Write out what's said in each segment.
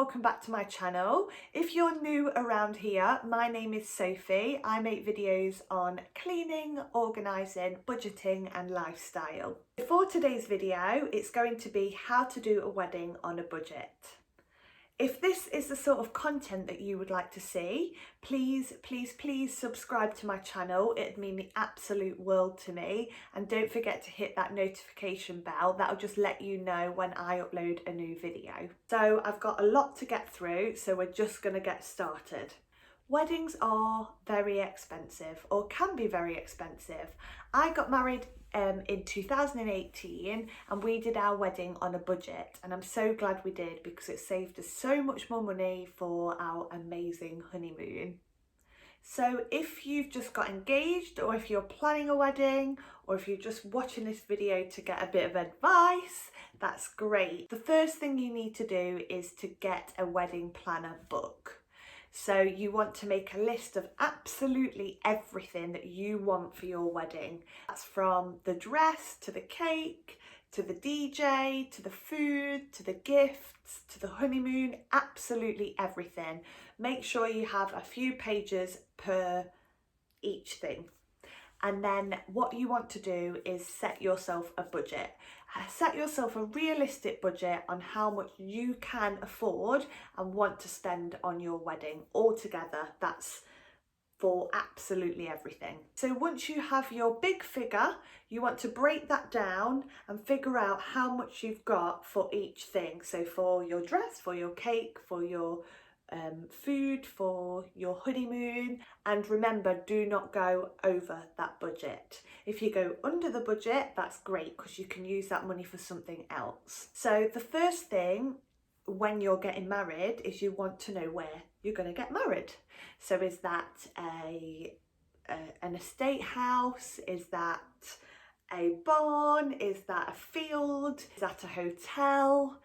welcome back to my channel. If you're new around here, my name is Sophie. I make videos on cleaning, organising, budgeting and lifestyle. For today's video, it's going to be how to do a wedding on a budget. If this is the sort of content that you would like to see, please subscribe to my channel. It'd mean the absolute world to me. And don't forget to hit that notification bell. That'll just let you know when I upload a new video. So I've got a lot to get through, so we're just going to get started. Weddings are very expensive, or can be very expensive. I got married in 2018 and we did our wedding on a budget, and I'm so glad we did because it saved us so much more money for our amazing honeymoon. So if you've just got engaged, or if you're planning a wedding, or if you're just watching this video to get a bit of advice, that's great. The first thing you need to do is to get a wedding planner book. So you want to make a list of absolutely everything that you want for your wedding. That's from the dress, to the cake, to the DJ, to the food, to the gifts, to the honeymoon, absolutely everything. Make sure you have a few pages per each thing. And then what you want to do is set yourself a budget. Set yourself a realistic budget on how much you can afford and want to spend on your wedding altogether. That's for absolutely everything. So once you have your big figure, you want to break that down and figure out how much you've got for each thing. So for your dress, for your cake, for your food, for your honeymoon. And remember, do not go over that budget. If you go under the budget, that's great because you can use that money for something else. So the first thing when you're getting married is you want to know where you're going to get married. So is that an estate house? Is that a barn? Is that a field? Is that a hotel?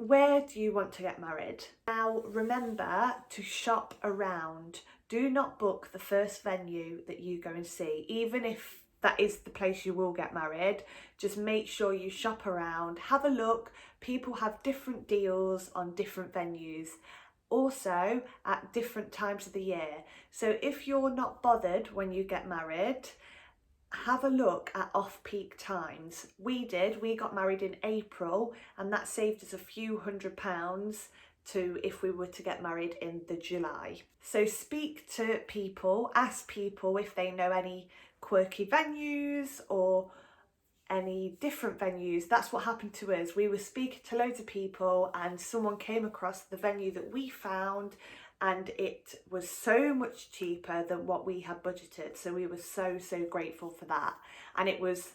Where do you want to get married? Now remember to shop around. Do not book the first venue that you go and see, even if that is the place you will get married. Just make sure you shop around, have a look. People have different deals on different venues, also at different times of the year. So if you're not bothered when you get married, have a look at off-peak times. We got married in April, and that saved us a few £100s to if we were to get married in the July. So speak to people, ask people if they know any quirky venues or any different venues. That's what happened to us. We were speaking to loads of people and someone came across the venue that we found, and it was so much cheaper than what we had budgeted. So we were so grateful for that. And it was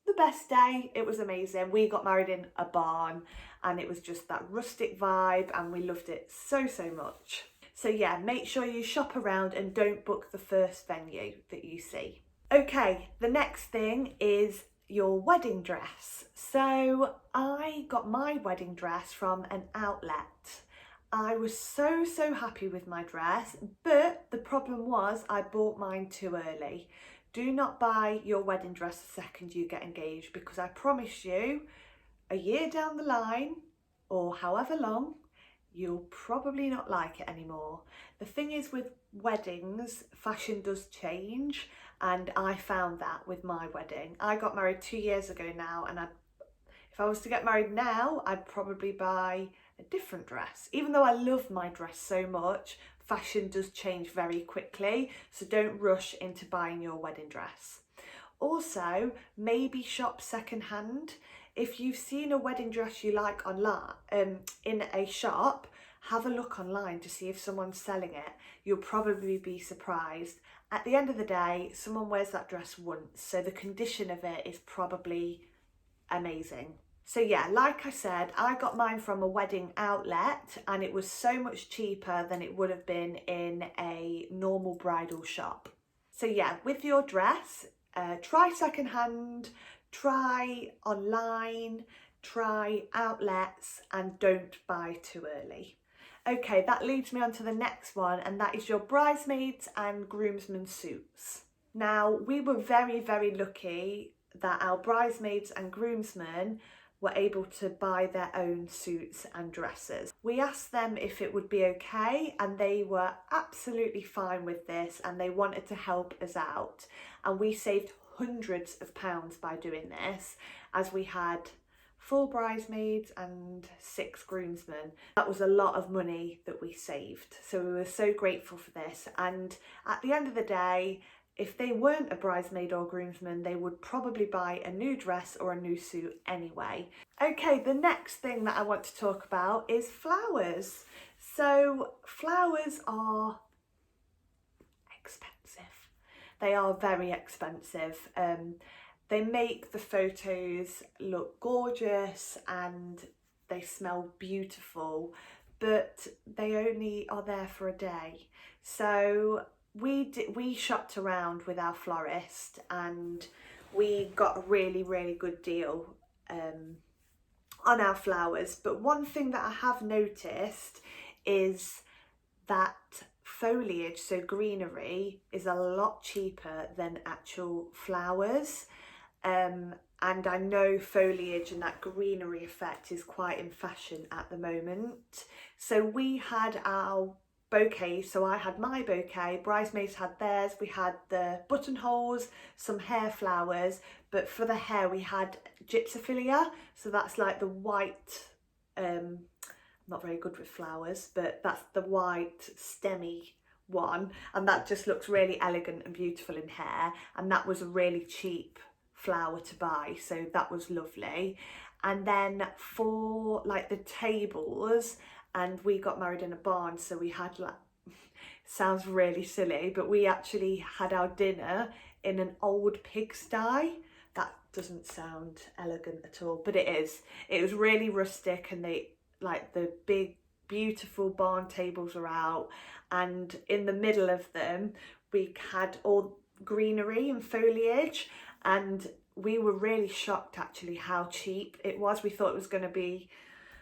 the best day. It was amazing. We got married in a barn and it was just that rustic vibe and we loved it so much. So yeah, make sure you shop around and don't book the first venue that you see. Okay, the next thing is your wedding dress. So I got my wedding dress from an outlet. I was so happy with my dress, but the problem was I bought mine too early. Do not buy your wedding dress the second you get engaged, because I promise you, a year down the line, or however long, you'll probably not like it anymore. The thing is with weddings, fashion does change, and I found that with my wedding. I got married 2 years ago now, and if I was to get married now, I'd probably buy a different dress. Even though I love my dress so much, fashion does change very quickly, so don't rush into buying your wedding dress. Also, maybe shop secondhand. If you've seen a wedding dress you like online, in a shop, have a look online to see if someone's selling it. You'll probably be surprised. At the end of the day, someone wears that dress once, so the condition of it is probably amazing. So yeah, like I said, I got mine from a wedding outlet and it was so much cheaper than it would have been in a normal bridal shop. So yeah, with your dress, try secondhand, try online, try outlets, and don't buy too early. Okay, that leads me on to the next one, and that is your bridesmaids and groomsmen suits. Now, we were very lucky that our bridesmaids and groomsmen were able to buy their own suits and dresses. We asked them if it would be okay, and they were absolutely fine with this, and they wanted to help us out. And we saved hundreds of pounds by doing this, as we had 4 bridesmaids and 6 groomsmen. That was a lot of money that we saved. So we were so grateful for this. And at the end of the day, if they weren't a bridesmaid or groomsman, they would probably buy a new dress or a new suit anyway. Okay, the next thing that I want to talk about is flowers. So flowers are expensive. They are very expensive. They make the photos look gorgeous and they smell beautiful, but they only are there for a day. So we shopped around with our florist and we got a really good deal on our flowers. But one thing that I have noticed is that foliage, so greenery, is a lot cheaper than actual flowers. And I know foliage and that greenery effect is quite in fashion at the moment. So we had our bouquet, so I had my bouquet, bridesmaids had theirs, we had the buttonholes, some hair flowers, but for the hair we had gypsophilia, so that's like the white, I'm not very good with flowers, but that's the white stemmy one, and that just looks really elegant and beautiful in hair, and that was a really cheap flower to buy, so that was lovely. And then for like the tables, and we got married in a barn, so we had like, sounds really silly, but we actually had our dinner in an old pigsty. That doesn't sound elegant at all, but it is. It was really rustic, and they like the big beautiful barn tables are out, and in the middle of them we had all greenery and foliage, and we were really shocked actually how cheap it was. We thought it was going to be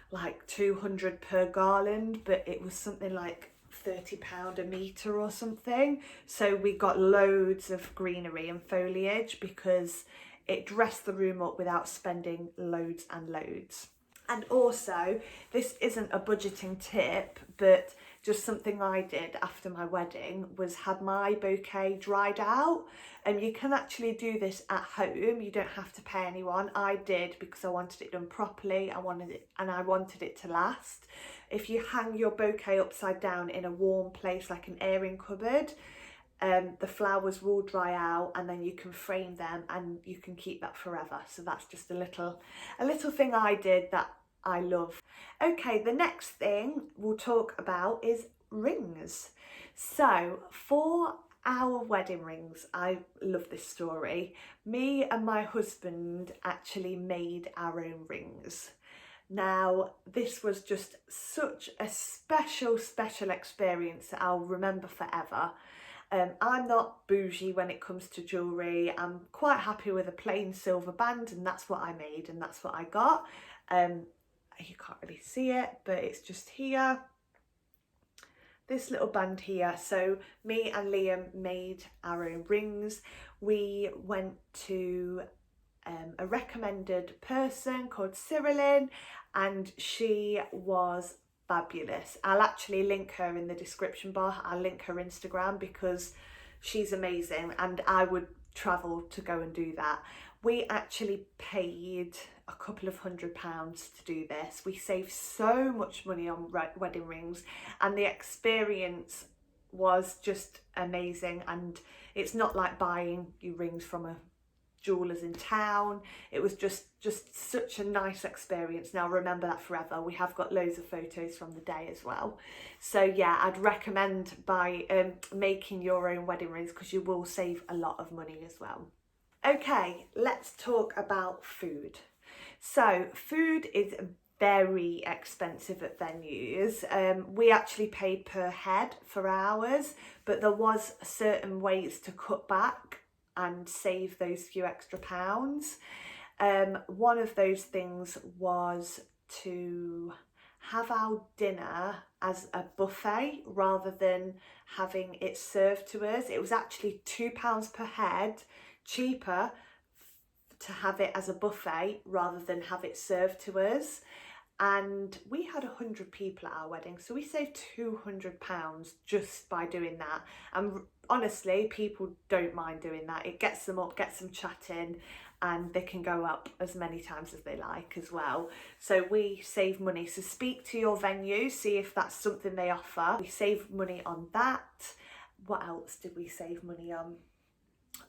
like 200 per garland, but it was something like £30 a metre or something. So we got loads of greenery and foliage because it dressed the room up without spending loads and loads. And also, this isn't a budgeting tip, but just something I did after my wedding was had my bouquet dried out. And you can actually do this at home, you don't have to pay anyone. I did because I wanted it done properly, I wanted it to last. If you hang your bouquet upside down in a warm place like an airing cupboard, the flowers will dry out, and then you can frame them and you can keep that forever. So that's just a little thing I did that I love. Okay, the next thing we'll talk about is rings. So for our wedding rings, I love this story. Me and my husband actually made our own rings. Now, this was just such a special experience that I'll remember forever. I'm not bougie when it comes to jewellery. I'm quite happy with a plain silver band, and that's what I made and that's what I got. You can't really see it, but it's just here, this little band here. So me and Liam made our own rings. We went to a recommended person called Cyrilyn, and she was fabulous. I'll actually link her in the description bar. I'll link her Instagram because she's amazing, and I would travel to go and do that. We actually paid a couple of £100 to do this. We saved so much money on wedding rings, and the experience was just amazing. And it's not like buying you rings from a jewellers in town. It was just such a nice experience. Now remember that forever. We have got loads of photos from the day as well. So yeah, I'd recommend making your own wedding rings because you will save a lot of money as well. Okay, let's talk about food. So food is very expensive at venues. We actually paid per head for ours, but there was certain ways to cut back and save those few extra pounds. One of those things was to have our dinner as a buffet rather than having it served to us. It was actually £2 per head, cheaper to have it as a buffet rather than have it served to us. And we had 100 people at our wedding, so we saved £200 just by doing that. And honestly, people don't mind doing that. It gets them up, gets them chatting, and they can go up as many times as they like as well. So we save money. So speak to your venue, see if that's something they offer. We save money on that. What else did we save money on?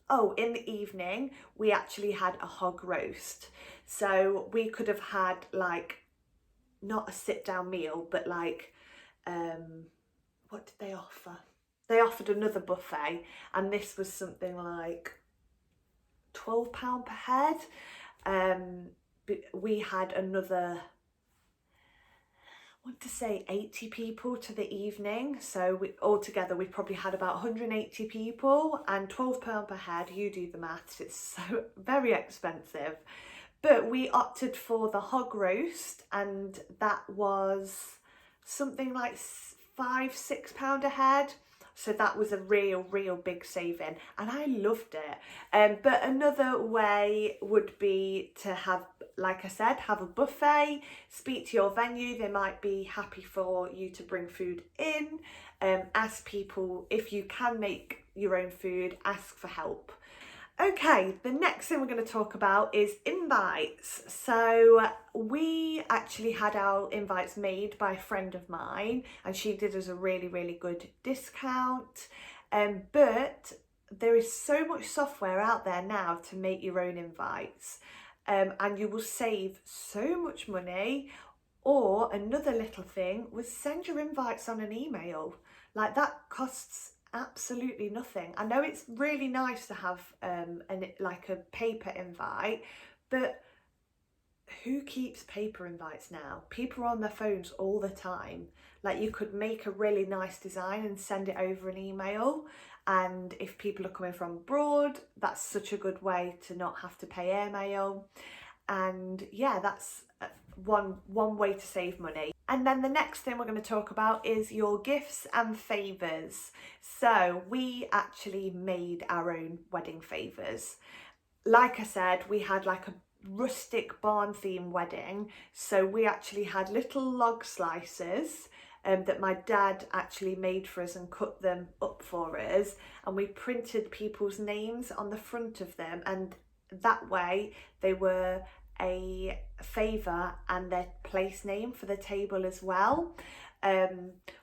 Oh, in the evening, we actually had a hog roast. So we could have had like, not a sit down meal, but like, what did they offer? They offered another buffet, and this was something like £12 per head. But we had another, I want to say 80 people to the evening. So altogether we probably had about 180 people, and £12 per head, you do the maths, it's so very expensive. But we opted for the hog roast, and that was something like £5–6 a head. So that was a real big saving, and I loved it. But another way would be to have, like I said, have a buffet, speak to your venue. They might be happy for you to bring food in. Ask people if you can make your own food, ask for help. Okay, the next thing we're going to talk about is invites. So we actually had our invites made by a friend of mine, and she did us a really good discount. But there is so much software out there now to make your own invites, and you will save so much money. Or another little thing was send your invites on an email. Like, that costs absolutely nothing. I know it's really nice to have like a paper invite, but who keeps paper invites now? People are on their phones all the time. Like, you could make a really nice design and send it over an email, and if people are coming from abroad, that's such a good way to not have to pay airmail. And yeah, that's one way to save money. And then the next thing we're going to talk about is your gifts and favours. So we actually made our own wedding favours. Like I said, we had like a rustic barn theme wedding, so we actually had little log slices that my dad actually made for us and cut them up for us, and we printed people's names on the front of them, and that way they were a favour and their place name for the table as well.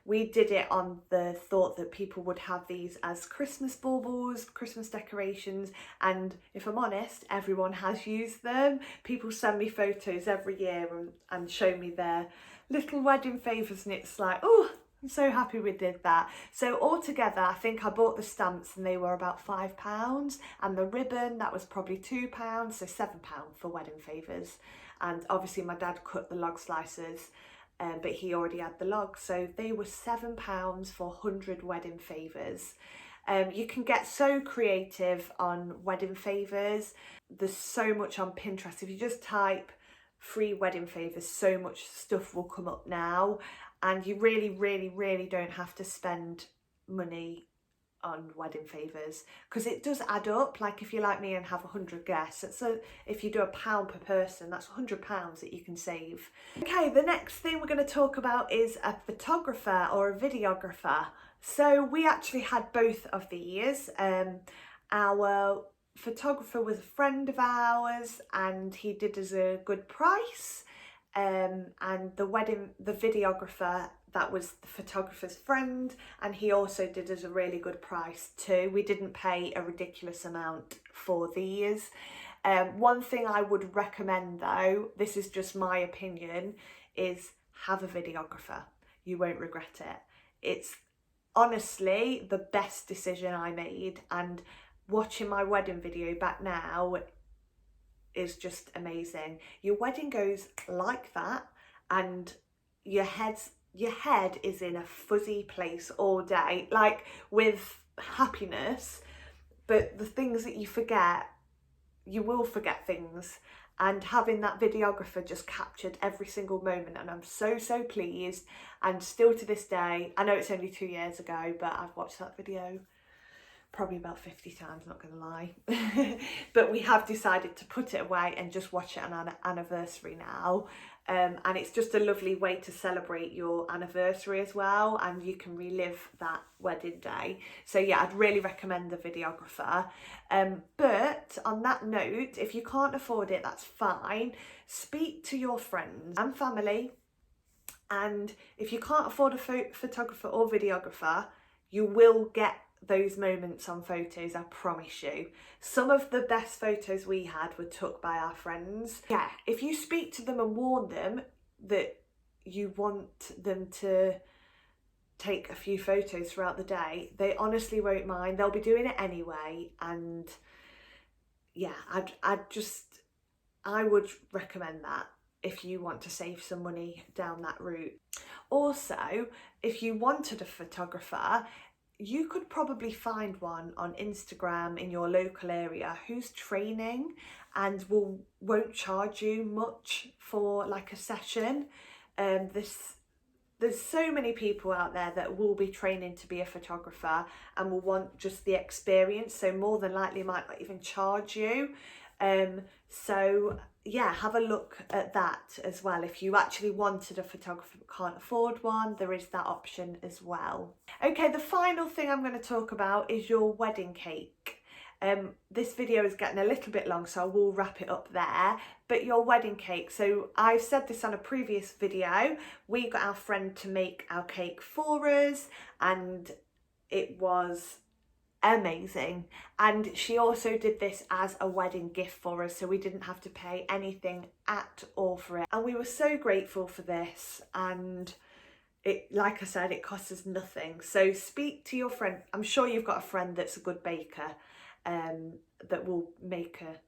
We did it on the thought that people would have these as Christmas baubles, Christmas decorations, and if I'm honest, everyone has used them. People send me photos every year and show me their little wedding favours, and it's like, oh, I'm so happy we did that. So altogether, I think I bought the stamps and they were about £5, and the ribbon, that was probably £2, so £7 for wedding favours. And obviously my dad cut the log slices, but he already had the log, so they were £7 for 100 wedding favours. You can get so creative on wedding favours. There's so much on Pinterest. If you just type free wedding favours, so much stuff will come up now, and you really don't have to spend money on wedding favours, because it does add up. Like, if you're like me and have 100 guests, so if you do £1 per person, that's £100 that you can save. Okay, the next thing we're going to talk about is a photographer or a videographer. So we actually had both of these. Our photographer was a friend of ours, and he did us a good price. And the videographer, that was the photographer's friend, and he also did us a really good price too. We didn't pay a ridiculous amount for these. One thing I would recommend though, this is just my opinion, is have a videographer. You won't regret it. It's honestly the best decision I made, and watching my wedding video back now is just amazing. Your wedding goes like that, and your head is in a fuzzy place all day, like with happiness, but the things that you forget, you will forget things, and having that videographer just captured every single moment, and I'm so pleased. And still to this day, I know it's only 2 years ago, but I've watched that video probably about 50 times, not gonna lie. But we have decided to put it away and just watch it on our anniversary now. And it's just a lovely way to celebrate your anniversary as well, and you can relive that wedding day. So yeah, I'd really recommend the videographer. But on that note, if you can't afford it, that's fine. Speak to your friends and family, and if you can't afford a photographer or videographer, you will get those moments on photos, I promise you. Some of the best photos we had were took by our friends. Yeah, if you speak to them and warn them that you want them to take a few photos throughout the day, they honestly won't mind. They'll be doing it anyway. And yeah, I would recommend that if you want to save some money down that route. Also, if you wanted a photographer, you could probably find one on Instagram in your local area who's training and won't charge you much for like a session. There's so many people out there that will be training to be a photographer and will want just the experience, so more than likely might not even charge you. So yeah, have a look at that as well. If you actually wanted a photographer but can't afford one, there is that option as well. Okay, the final thing I'm going to talk about is your wedding cake. This video is getting a little bit long, so I will wrap it up there. But your wedding cake, so I've said this on a previous video, we got our friend to make our cake for us and it was amazing, and she also did this as a wedding gift for us, so we didn't have to pay anything at all for it, and we were so grateful for this. And it, like I said, it costs us nothing. So speak to your friend. I'm sure you've got a friend that's a good baker that will make a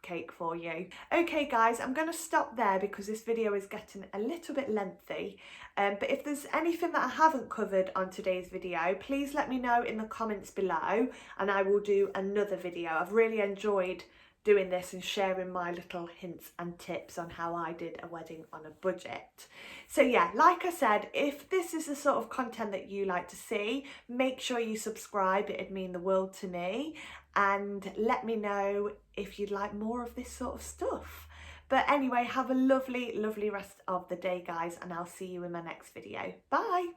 cake for you. Okay guys, I'm going to stop there because this video is getting a little bit lengthy, but if there's anything that I haven't covered on today's video, please let me know in the comments below and I will do another video. I've really enjoyed doing this and sharing my little hints and tips on how I did a wedding on a budget. So yeah, like I said, if this is the sort of content that you like to see, make sure you subscribe. It'd mean the world to me, and let me know if you'd like more of this sort of stuff. But anyway, have a lovely rest of the day guys, and I'll see you in my next video. Bye.